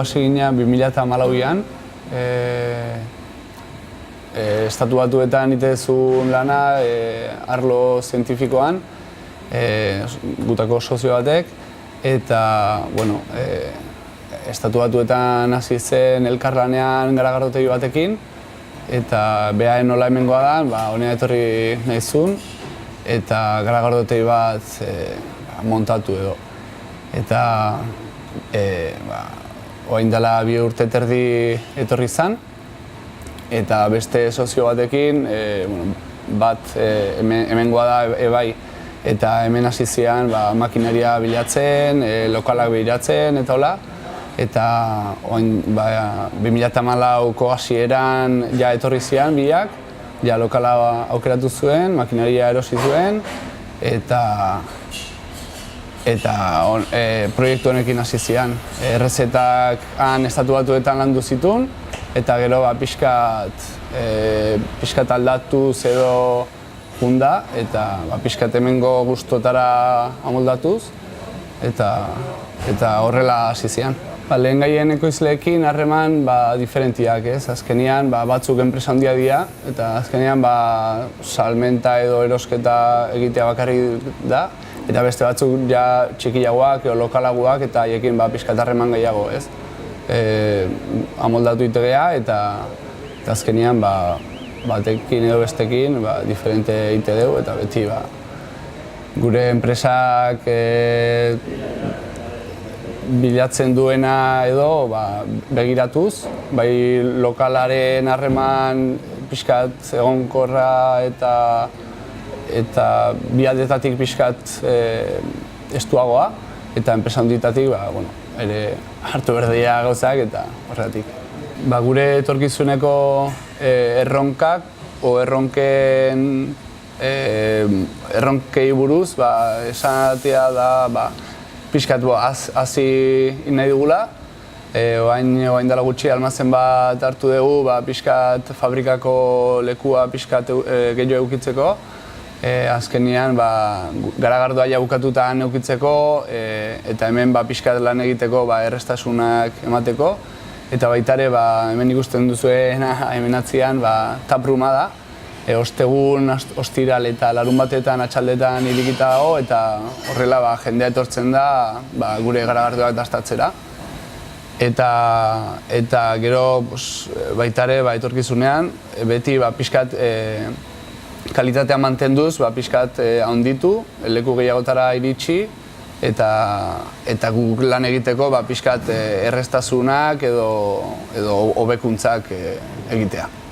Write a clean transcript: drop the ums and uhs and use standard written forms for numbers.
hasi ginen 2014an, Estatu Batuetan itezun lana arlo zientifikoan, gutako sozio batek, eta, bueno, Estatu Batuetan hasi zen elkarlanean garagardotegi batekin, eta behaen nola hemengoa da, honea etorri nahi zuen, eta garagardotegi bat montatu edo. Eta orain dela 2 urte terdi etorri zen, eta beste sozio batekin, bat hemengoa da ebai, eta hemen hasi zian makinaria bilatzen, lokalak behiratzen eta hola. Eta 2014ko hasieran ja etorri zian biak, ja lokala aukeratu zuen, makinaria erosi zuen, eta proiektu honekin hasi zian. Errezetak han Estatu Batuetan landu zituen, eta gero pixkat aldatuz edo junda, eta pixkat hemengo gustotara amoldatuz, eta horrela hasi zian. Lehen gaien ekoizleekin harreman diferentiak, ez? Azkenean batzuk enpresa handia dira, eta azkenean salmenta edo erosketa egitea bakarrik da, eta beste batzuk ja txikiagoak edo lokalagoak eta haiekin pixkat harreman gehiago, ez? Amoldatu itegea eta azkenean batekin edo bestekin diferente ite dugu eta beti gure enpresak bilatzen duena edo begiratuz, bai lokalaren harreman pixkat egonkorra eta bi aldetatik pixkat estuagoa, eta enpresa handietatik ere hartu berdia gauzak eta horregatik. Gure etorkizuneko erronkak o erronkei buruz esatea da pixkat hasi nahi dugula. Oain dela gutxi almazen bat hartu dugu pixkat fabrikako lekua pixkat gehiago eukitzeko. Azkenean garagardoa ja bukatuta eukitzeko eta hemen pixkat lan egiteko errestasunak emateko. Eta baita ere hemen ikusten duzuena hemen atzian tapruma da. Ostegun, ostiral eta larun batetan, atxaldetan irekita dago, eta horrela jendea etortzen da gure garagardoak dastatzera. Eta gero baita ere etorkizunean beti pixkat kalitatea mantenduz, pixkat handitu, leku gehiagotara iritsi, eta guk lan egiteko pixkat errestasunak edo hobekuntzak egitea.